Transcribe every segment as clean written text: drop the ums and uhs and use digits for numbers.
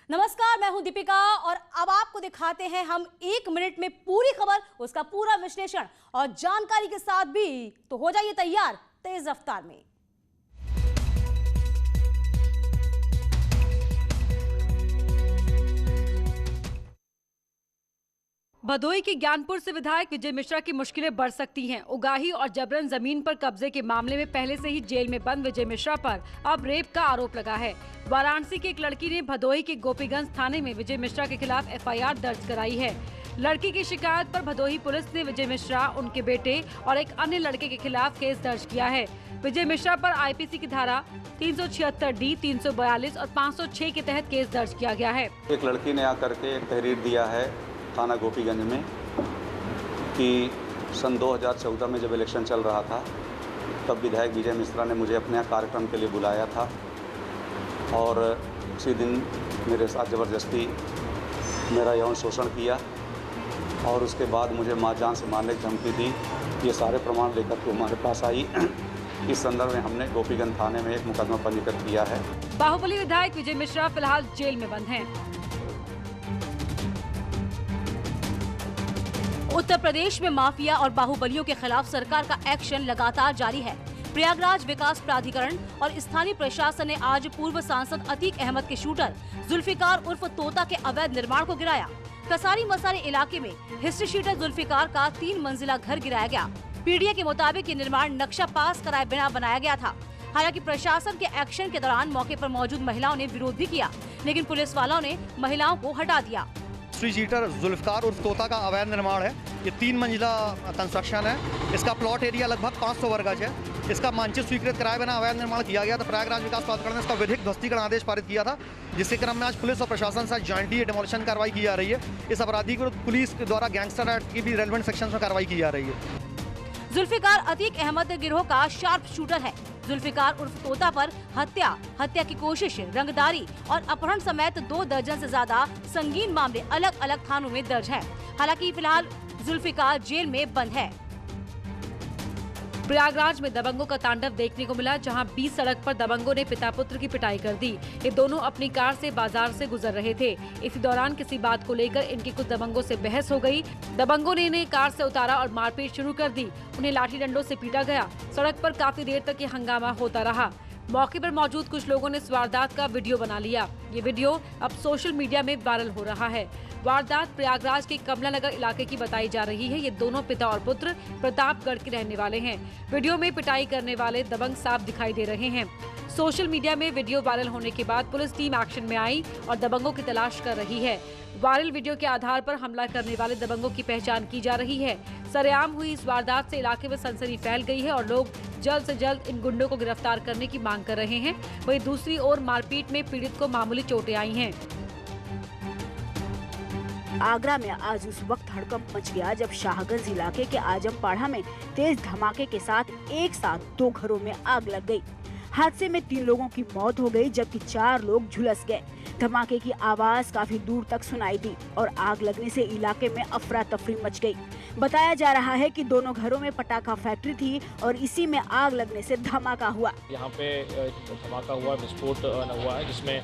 नमस्कार, मैं हूं दीपिका और अब आपको दिखाते हैं हम 1 मिनट में पूरी खबर, उसका पूरा विश्लेषण और जानकारी के साथ भी। तो हो जाइए तैयार तेज रफ्तार में। भदोही के ज्ञानपुर से विधायक विजय मिश्रा की मुश्किलें बढ़ सकती हैं। उगाही और जबरन जमीन पर कब्जे के मामले में पहले से ही जेल में बंद विजय मिश्रा पर अब रेप का आरोप लगा है। वाराणसी की एक लड़की ने भदोही के गोपीगंज थाने में विजय मिश्रा के खिलाफ FIR दर्ज कराई है। लड़की की शिकायत पर भदोही पुलिस ने विजय मिश्रा, उनके बेटे और एक अन्य लड़के के खिलाफ केस दर्ज किया है। विजय मिश्रा पर IPC की धारा 376D, 342 और 506 के तहत केस दर्ज किया गया है। एक लड़की ने आकर के एक तहरीर दिया है थाना गोपीगंज में कि सन 2014 में जब इलेक्शन चल रहा था तब विधायक विजय मिश्रा ने मुझे अपने कार्यक्रम के लिए बुलाया था और उसी दिन मेरे साथ ज़बरदस्ती मेरा यौन शोषण किया और उसके बाद मुझे जान से मारने की धमकी दी। ये सारे प्रमाण लेकर के हमारे पास आई। इस संदर्भ में हमने गोपीगंज थाने में एक मुकदमा पंजीकृत किया है। बाहुबली विधायक विजय मिश्रा फिलहाल जेल में बंद हैं। उत्तर प्रदेश में माफिया और बाहुबलियों के खिलाफ सरकार का एक्शन लगातार जारी है। प्रयागराज विकास प्राधिकरण और स्थानीय प्रशासन ने आज पूर्व सांसद अतीक अहमद के शूटर जुल्फिकार उर्फ तोता के अवैध निर्माण को गिराया। कसारी मसारी इलाके में हिस्ट्री शीटर जुल्फिकार का 3 मंजिला घर गिराया गया। PDA के मुताबिक ये निर्माण नक्शा पास कराए बिना बनाया गया था। हालांकि प्रशासन के एक्शन के दौरान मौके पर मौजूद महिलाओं ने विरोध भी किया, लेकिन पुलिस वालों ने महिलाओं को हटा दिया। हिस्ट्री शीटर जुल्फिकार उर्फ तोता का अवैध निर्माण है। ये 3 मंजिला कंस्ट्रक्शन है। इसका प्लॉट एरिया लगभग 500 वर्ग गज है। इसका मानचित्र स्वीकृत कराए बिना अवैध निर्माण किया गया था। प्रयागराज विकास प्राधिकरण ने इसका विधिक ध्वस्तीकरण आदेश पारित किया था, जिसके क्रम में आज पुलिस और प्रशासन से जॉइंटली डिमोलिशन कार्रवाई की जा रही है। इस अपराधी को पुलिस के द्वारा गैंगस्टर एक्ट की भी रेलेवेंट सेक्शन में कार्रवाई की जा रही है। जुल्फिकार अतीक अहमद गिरोह का शार्प शूटर है। जुल्फिकार उर्फ तोता पर हत्या की कोशिश, रंगदारी और अपहरण समेत 2 दर्जन से ज्यादा संगीन मामले अलग अलग थानों में दर्ज हैं। हालांकि फिलहाल जुल्फिकार जेल में बंद है। प्रयागराज में दबंगों का तांडव देखने को मिला, जहां 20 सड़क पर दबंगों ने पिता पुत्र की पिटाई कर दी। ये दोनों अपनी कार से बाजार से गुजर रहे थे। इसी दौरान किसी बात को लेकर इनकी कुछ दबंगों से बहस हो गई। दबंगों ने इन्हें कार से उतारा और मारपीट शुरू कर दी। उन्हें लाठी डंडों से पीटा गया। सड़क पर काफी देर तक ये हंगामा होता रहा। मौके पर मौजूद कुछ लोगों ने इस वारदात का वीडियो बना लिया। ये वीडियो अब सोशल मीडिया में वायरल हो रहा है। वारदात प्रयागराज के कमला नगर इलाके की बताई जा रही है। ये दोनों पिता और पुत्र प्रतापगढ़ के रहने वाले हैं। वीडियो में पिटाई करने वाले दबंग साफ दिखाई दे रहे हैं। सोशल मीडिया में वीडियो वायरल होने के बाद पुलिस टीम एक्शन में आई और दबंगों की तलाश कर रही है। वायरल वीडियो के आधार पर हमला करने वाले दबंगों की पहचान की जा रही है। सरेआम हुई इस वारदात से इलाके में सनसनी फैल गई है और लोग जल्द से जल्द इन गुंडों को गिरफ्तार करने की मांग कर रहे हैं। वहीं दूसरी ओर मारपीट में पीड़ित को मामूली चोटें आई हैं। आगरा में आज उस वक्त हड़कंप मच गया जब शाहगंज इलाके के आजमपाड़ा में तेज धमाके के साथ एक साथ 2 घरों में आग लग गई। हादसे में 3 लोगों की मौत हो गई, जबकि 4 लोग झुलस गए। धमाके की आवाज काफी दूर तक सुनाई दी और आग लगने से इलाके में अफरा तफरी मच गई। बताया जा रहा है कि दोनों घरों में पटाखा फैक्ट्री थी और इसी में आग लगने से धमाका हुआ। यहाँ पे धमाका हुआ, विस्फोट हुआ है, जिसमें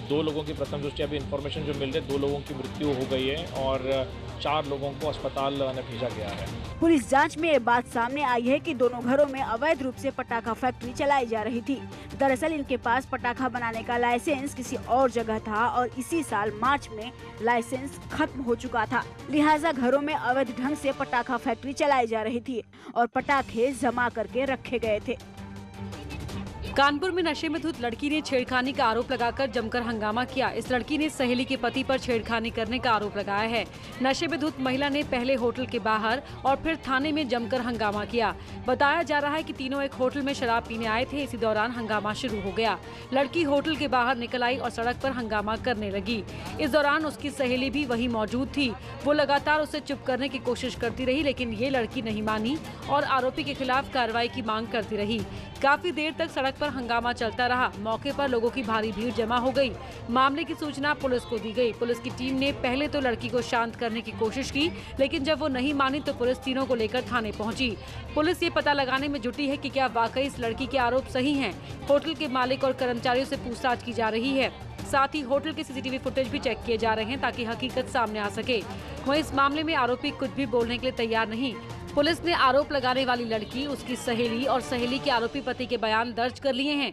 2 लोगों की प्रथम दृष्टया अभी इन्फॉर्मेशन जो मिल रही है, 2 लोगों की मृत्यु हो गई है और 4 लोगों को अस्पताल भेजा गया है। पुलिस जांच में ये बात सामने आई है कि दोनों घरों में अवैध रूप से पटाखा फैक्ट्री चलाई जा रही थी। दरअसल इनके पास पटाखा बनाने का लाइसेंस किसी और जगह था और इसी साल मार्च में लाइसेंस खत्म हो चुका था। लिहाजा घरों में अवैध ढंग से पटाखा फैक्ट्री चलाई जा रही थी और पटाखे जमा करके रखे गए थे। कानपुर में नशे में धुत लड़की ने छेड़खानी का आरोप लगाकर जमकर हंगामा किया। इस लड़की ने सहेली के पति पर छेड़खानी करने का आरोप लगाया है। नशे में धुत महिला ने पहले होटल के बाहर और फिर थाने में जमकर हंगामा किया। बताया जा रहा है कि तीनों एक होटल में शराब पीने आए थे। इसी दौरान हंगामा शुरू हो गया। लड़की होटल के बाहर निकल आई और सड़क पर हंगामा करने लगी। इस दौरान उसकी सहेली भी वहीं मौजूद थी। वो लगातार उसे चुप करने की कोशिश करती रही, लेकिन ये लड़की नहीं मानी और आरोपी के खिलाफ कार्रवाई की मांग करती रही। काफी देर तक सड़क पर हंगामा चलता रहा। मौके पर लोगों की भारी भीड़ जमा हो गई। मामले की सूचना पुलिस को दी गई। पुलिस की टीम ने पहले तो लड़की को शांत करने की कोशिश की, लेकिन जब वो नहीं मानी तो पुलिस तीनों को लेकर थाने पहुंची। पुलिस ये पता लगाने में जुटी है कि क्या वाकई इस लड़की के आरोप सही हैं। होटल के मालिक और कर्मचारियों से पूछताछ की जा रही है। साथ ही होटल के सीसीटीवी फुटेज भी चेक किए जा रहे हैं ताकि हकीकत सामने आ सके। वहीं इस मामले में आरोपी कुछ भी बोलने के लिए तैयार नहीं। पुलिस ने आरोप लगाने वाली लड़की, उसकी सहेली और सहेली के आरोपी पति के बयान दर्ज कर लिए हैं।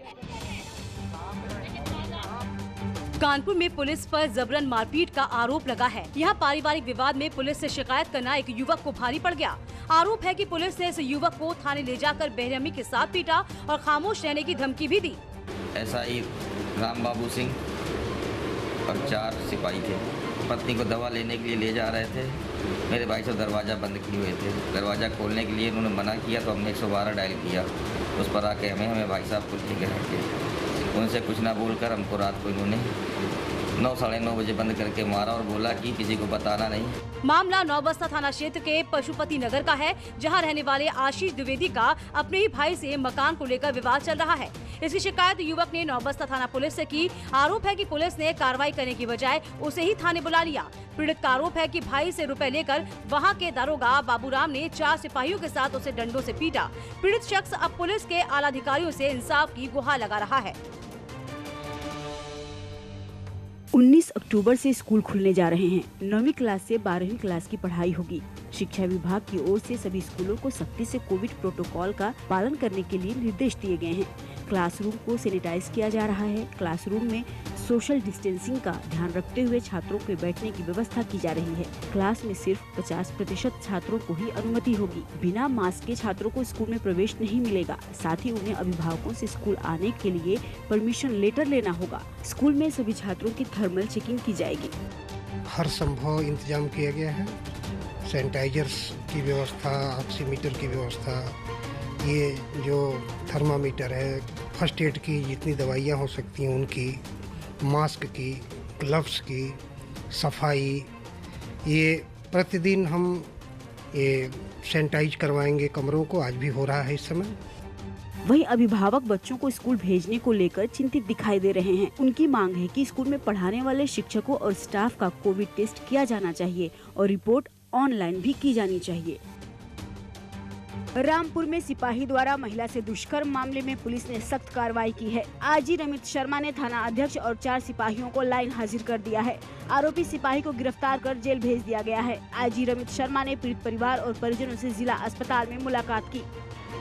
कानपुर में पुलिस पर जबरन मारपीट का आरोप लगा है। यहाँ पारिवारिक विवाद में पुलिस से शिकायत करना एक युवक को भारी पड़ गया। आरोप है कि पुलिस ने इस युवक को थाने ले जाकर बेरहमी के साथ पीटा और खामोश रहने की धमकी भी दी। ऐसा ही राम बाबू सिंह और 4 सिपाही थे, पत्नी को दवा लेने के लिए ले जा रहे थे। मेरे भाई साहब दरवाज़ा बंद किए हुए थे। दरवाज़ा खोलने के लिए उन्होंने मना किया तो हमने 112 डायल किया। उस पर आके हमें भाई साहब को लेके गए थे। उनसे कुछ ना बोलकर हमको रात को इन्होंने 9 साढ़े 9 बजे बंद करके मारा और बोला कि किसी को बताना नहीं। मामला नौबस्ता थाना क्षेत्र के पशुपति नगर का है, जहां रहने वाले आशीष द्विवेदी का अपने ही भाई से मकान को लेकर विवाद चल रहा है। इसकी शिकायत युवक ने नौबस्ता थाना पुलिस से की। आरोप है कि पुलिस ने कार्रवाई करने की बजाय उसे ही थाने बुला लिया। पीड़ित का आरोप है कि भाई से रुपए लेकर वहां के दारोगा बाबूराम ने 4 सिपाहियों के साथ उसे डंडों से पीटा। पीड़ित शख्स अब पुलिस के आला अधिकारियों से इंसाफ की गुहार लगा रहा है। 19 अक्टूबर से स्कूल खुलने जा रहे हैं। 9वीं क्लास से 12वीं क्लास की पढ़ाई होगी। शिक्षा विभाग की ओर से सभी स्कूलों को सख्ती से कोविड प्रोटोकॉल का पालन करने के लिए निर्देश दिए गए हैं। क्लासरूम को सैनिटाइज किया जा रहा है। क्लासरूम में सोशल डिस्टेंसिंग का ध्यान रखते हुए छात्रों के बैठने की व्यवस्था की जा रही है। क्लास में सिर्फ 50% छात्रों को ही अनुमति होगी। बिना मास्क के छात्रों को स्कूल में प्रवेश नहीं मिलेगा। साथ ही उन्हें अभिभावकों से स्कूल आने के लिए परमिशन लेटर लेना होगा। स्कूल में सभी छात्रों की थर्मल चेकिंग की जाएगी। हर संभव इंतजाम किया गया है। सैनिटाइजर्स की व्यवस्था, ऑक्सीमीटर की व्यवस्था, ये जो थर्मामीटर है, फर्स्ट एड की जितनी दवाइयाँ हो सकती हैं उनकी, मास्क की, ग्लव्स की, सफाई, ये प्रतिदिन हम ये सैनिटाइज करवाएंगे कमरों को। आज भी हो रहा है इस समय। वहीं अभिभावक बच्चों को स्कूल भेजने को लेकर चिंतित दिखाई दे रहे हैं। उनकी मांग है कि स्कूल में पढ़ाने वाले शिक्षकों और स्टाफ का कोविड टेस्ट किया जाना चाहिए और रिपोर्ट ऑनलाइन भी की जानी चाहिए। रामपुर में सिपाही द्वारा महिला से दुष्कर्म मामले में पुलिस ने सख्त कार्रवाई की है। आईजी रमित शर्मा ने थाना अध्यक्ष और 4 सिपाहियों को लाइन हाजिर कर दिया है। आरोपी सिपाही को गिरफ्तार कर जेल भेज दिया गया है। आईजी रमित शर्मा ने पीड़ित परिवार और परिजनों से जिला अस्पताल में मुलाकात की।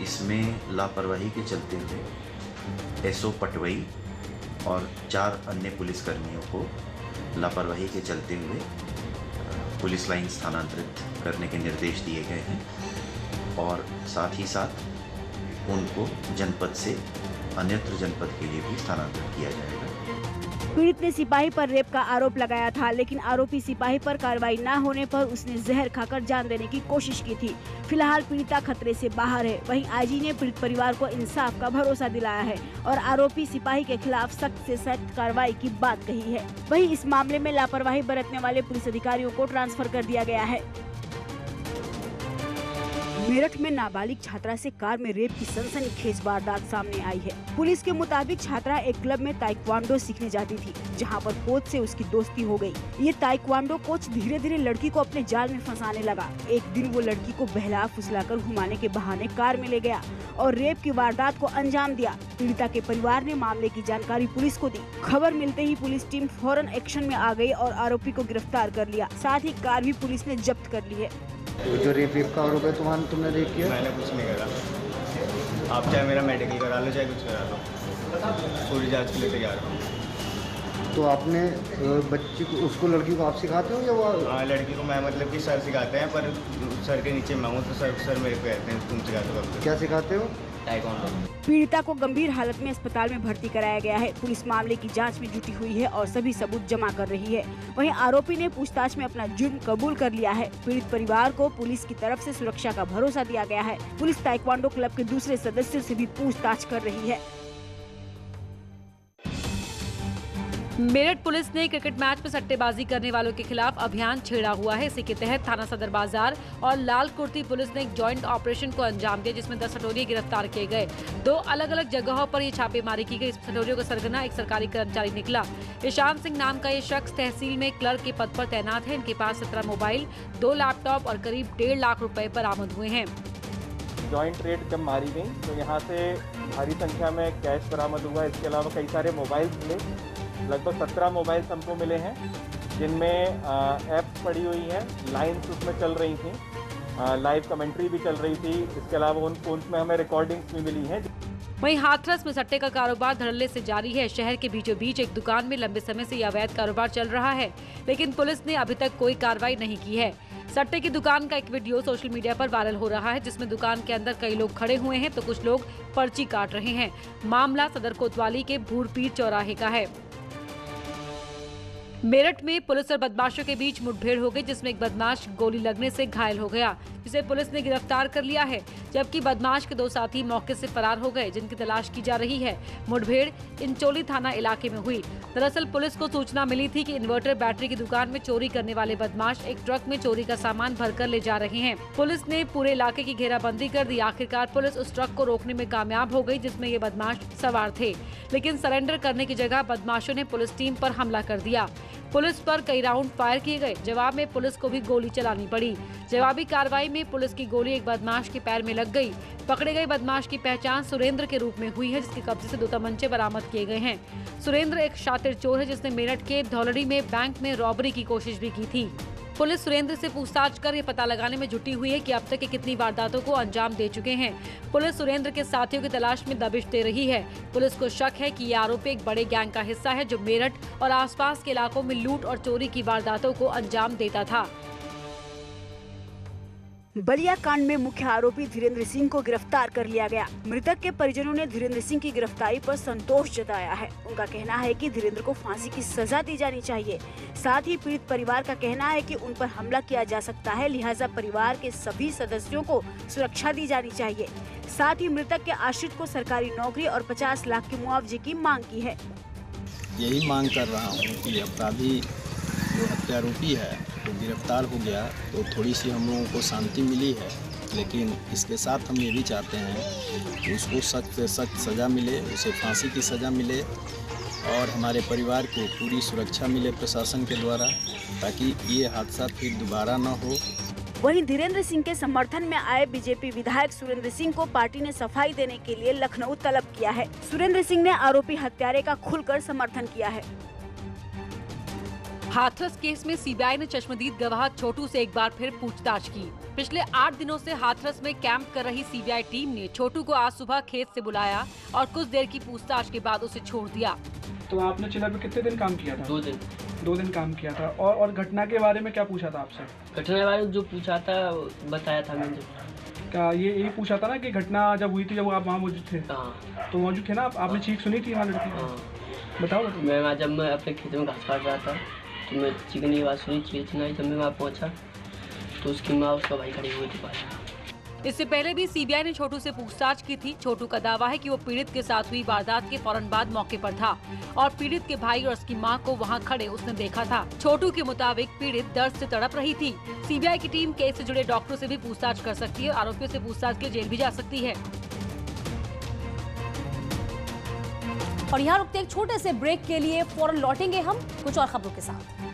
इसमें लापरवाही के चलते हुए एसओ पटवई और 4 अन्य पुलिसकर्मियों को लापरवाही के चलते हुए पुलिस लाइन स्थानांतरित करने के निर्देश दिए गए हैं और साथ ही साथ उनको जनपद से अन्यत्र जनपद के लिए भी स्थानांतरित किया जाएगा। पीड़ित ने सिपाही पर रेप का आरोप लगाया था, लेकिन आरोपी सिपाही पर कार्रवाई न होने पर उसने जहर खाकर जान देने की कोशिश की थी। फिलहाल पीड़िता खतरे से बाहर है। वहीं आईजी ने पीड़ित परिवार को इंसाफ का भरोसा दिलाया है और आरोपी सिपाही के खिलाफ सख्त से सख्त कार्रवाई की बात कही है। वहीं इस मामले में लापरवाही बरतने वाले पुलिस अधिकारियों को ट्रांसफर कर दिया गया है। मेरठ में नाबालिग छात्रा से कार में रेप की सनसनीखेज वारदात सामने आई है। पुलिस के मुताबिक छात्रा एक क्लब में ताइक्वांडो सीखने जाती थी, जहां पर कोच से उसकी दोस्ती हो गई। ये ताइक्वांडो कोच धीरे धीरे लड़की को अपने जाल में फंसाने लगा। एक दिन वो लड़की को बहला फुसलाकर घुमाने के बहाने कार में ले गया और रेप की वारदात को अंजाम दिया। पीड़िता के परिवार ने मामले की जानकारी पुलिस को दी। खबर मिलते ही पुलिस टीम फौरन एक्शन में आ गई और आरोपी को गिरफ्तार कर लिया। साथ ही कार भी पुलिस ने जब्त कर ली है। जो रेप का आरोप है तुमने रेप किया? मैंने कुछ नहीं करा। आप चाहे मेरा मेडिकल करा लो, चाहे कुछ करा लो, पूरी जांच के लिए तैयार हूँ। तो आपने बच्ची को, उसको, लड़की को आप सिखाते हो या वो? हाँ, लड़की को मैं मतलब कि सर सिखाते हैं, पर सर के नीचे मैं हूँ तो सर मेरे को कहते हैं तुम सिखाते हो। क्या सिखाते हो? पीड़िता को गंभीर हालत में अस्पताल में भर्ती कराया गया है। पुलिस मामले की जांच में जुटी हुई है और सभी सबूत जमा कर रही है। वहीं आरोपी ने पूछताछ में अपना जुर्म कबूल कर लिया है। पीड़ित परिवार को पुलिस की तरफ से सुरक्षा का भरोसा दिया गया है। पुलिस ताइक्वांडो क्लब के दूसरे सदस्यों से भी पूछताछ कर रही है। मेरठ पुलिस ने क्रिकेट मैच में सट्टेबाजी करने वालों के खिलाफ अभियान छेड़ा हुआ है। इसी के तहत थाना सदर बाजार और लाल कुर्ती पुलिस ने एक जॉइंट ऑपरेशन को अंजाम दिया, जिसमें 10 सटोरिये गिरफ्तार किए गए। 2 अलग अलग जगहों पर ये छापेमारी की गई। इस सटोरियों का सरगना एक सरकारी कर्मचारी निकला। ईशान सिंह नाम का ये शख्स तहसील में क्लर्क के पद पर तैनात है। इनके पास 17 मोबाइल, 2 लैपटॉप और करीब 1.5 लाख रुपए बरामद हुए हैं। जॉइंट रेड जब मारी गई तो यहाँ से भारी संख्या में कैश बरामद हुआ। इसके अलावा कई सारे मोबाइल मिले लगभग 17 मोबाइल्स हमको मिले हैं, जिनमें ऐप्स पड़ी हुई हैं, लाइन्स उसमें चल रही थी, लाइव कमेंट्री भी चल रही थी। इसके अलावा उन फोन्स में हमें रिकॉर्डिंग्स भी मिली हैं। वहीं हाथरस में सट्टे का कारोबार धड़ल्ले से जारी है। शहर के बीचों बीच एक दुकान में लंबे समय से यह अवैध कारोबार चल रहा है, लेकिन पुलिस ने अभी तक कोई कार्रवाई नहीं की है। सट्टे की दुकान का एक वीडियो सोशल मीडिया पर वायरल हो रहा है, जिसमें दुकान के अंदर कई लोग खड़े हुए हैं तो कुछ लोग पर्ची काट रहे हैं। मामला सदर कोतवाली के भूरपीर चौराहे का है। मेरठ में पुलिस और बदमाशों के बीच मुठभेड़ हो गई, जिसमें एक बदमाश गोली लगने से घायल हो गया, जिसे पुलिस ने गिरफ्तार कर लिया है, जबकि बदमाश के 2 साथी मौके से फरार हो गए, जिनकी तलाश की जा रही है। मुठभेड़ इंचोली थाना इलाके में हुई। दरअसल पुलिस को सूचना मिली थी कि इन्वर्टर बैटरी की दुकान में चोरी करने वाले बदमाश एक ट्रक में चोरी का सामान भरकर ले जा रहे हैं। पुलिस ने पूरे इलाके की घेराबंदी कर दी। आखिरकार पुलिस उस ट्रक को रोकने में कामयाब हो गई, जिसमें ये बदमाश सवार थे, लेकिन सरेंडर करने की जगह बदमाशों ने पुलिस टीम पर हमला कर दिया। पुलिस पर कई राउंड फायर किए गए। जवाब में पुलिस को भी गोली चलानी पड़ी। जवाबी कार्रवाई में पुलिस की गोली एक बदमाश के पैर में लग गई। पकड़े गए बदमाश की पहचान सुरेंद्र के रूप में हुई है, जिसके कब्जे से 2 तमंचे बरामद किए गए हैं। सुरेंद्र एक शातिर चोर है, जिसने मेरठ के धौलड़ी में बैंक में रॉबरी की कोशिश भी की थी। पुलिस सुरेंद्र से पूछताछ कर ये पता लगाने में जुटी हुई है कि अब तक ये कितनी वारदातों को अंजाम दे चुके हैं। पुलिस सुरेंद्र के साथियों की तलाश में दबिश दे रही है। पुलिस को शक है कि ये आरोपी एक बड़े गैंग का हिस्सा है, जो मेरठ और आसपास के इलाकों में लूट और चोरी की वारदातों को अंजाम देता था। बलिया कांड में मुख्य आरोपी धीरेन्द्र सिंह को गिरफ्तार कर लिया गया। मृतक के परिजनों ने धीरेन्द्र सिंह की गिरफ्तारी पर संतोष जताया है। उनका कहना है कि धीरेन्द्र को फांसी की सजा दी जानी चाहिए। साथ ही पीड़ित परिवार का कहना है कि उन पर हमला किया जा सकता है, लिहाजा परिवार के सभी सदस्यों को सुरक्षा दी जानी चाहिए। साथ ही मृतक के आश्रित को सरकारी नौकरी और 50 लाख के मुआवजे की मांग की है। यही मांग कर रहा हूँ कि अपराधी जो हत्यारोपी है तो गिरफ्तार हो गया तो थोड़ी सी हम लोगों को शांति मिली है, लेकिन इसके साथ हम ये भी चाहते हैं कि उसको सख्त से सख्त सज़ा मिले, उसे फांसी की सज़ा मिले और हमारे परिवार को पूरी सुरक्षा मिले प्रशासन के द्वारा, ताकि ये हादसा फिर दोबारा न हो। वहीं धीरेन्द्र सिंह के समर्थन में आए बीजेपी विधायक सुरेंद्र सिंह को पार्टी ने सफाई देने के लिए लखनऊ तलब किया है। सुरेंद्र सिंह ने आरोपी हत्यारे का खुलकर समर्थन किया है। हाथरस केस में सीबीआई ने चश्मदीद गवाह छोटू से एक बार फिर पूछताछ की। पिछले 8 दिनों से हाथरस में कैंप कर रही सीबीआई टीम ने छोटू को आज सुबह खेत से बुलाया और कुछ देर की पूछताछ के बाद उसे छोड़ दिया। तो आपने चिल्ला पे कितने दिन काम किया था? 2 दिन काम किया था। और घटना के बारे में क्या पूछा था आपसे? घटना के बारे में जो पूछा था बताया था मैंने। क्या यही पूछा था ना कि घटना जब हुई थी, जब आप वहाँ मौजूद थे? तो मौजूद थे ना? आपने चीख सुनी थी वहाँ लड़की? बताओ। जब मैं अपने खेत में घास काट रहा था तो मैं चीखने की आवाज़ सुनी, चीखना जब मैं वहाँ पहुँचा तो उसकी माँ उसका भाई खड़ी हुई थी पास। इससे पहले भी सीबीआई ने छोटू से पूछताछ की थी। छोटू का दावा है कि वो पीड़ित के साथ हुई वारदात के फौरन बाद मौके पर था और पीड़ित के भाई और उसकी मां को वहां खड़े उसने देखा था। छोटू के मुताबिक पीड़ित दर्द से तड़प रही थी। सीबीआई की टीम केस से जुड़े डॉक्टरों से भी पूछताछ कर सकती है और आरोपियों से पूछताछ के लिए जेल भी जा सकती है। और यहाँ रुकते एक छोटे से ब्रेक के लिए, फौरन लौटेंगे हम कुछ और खबरों के साथ।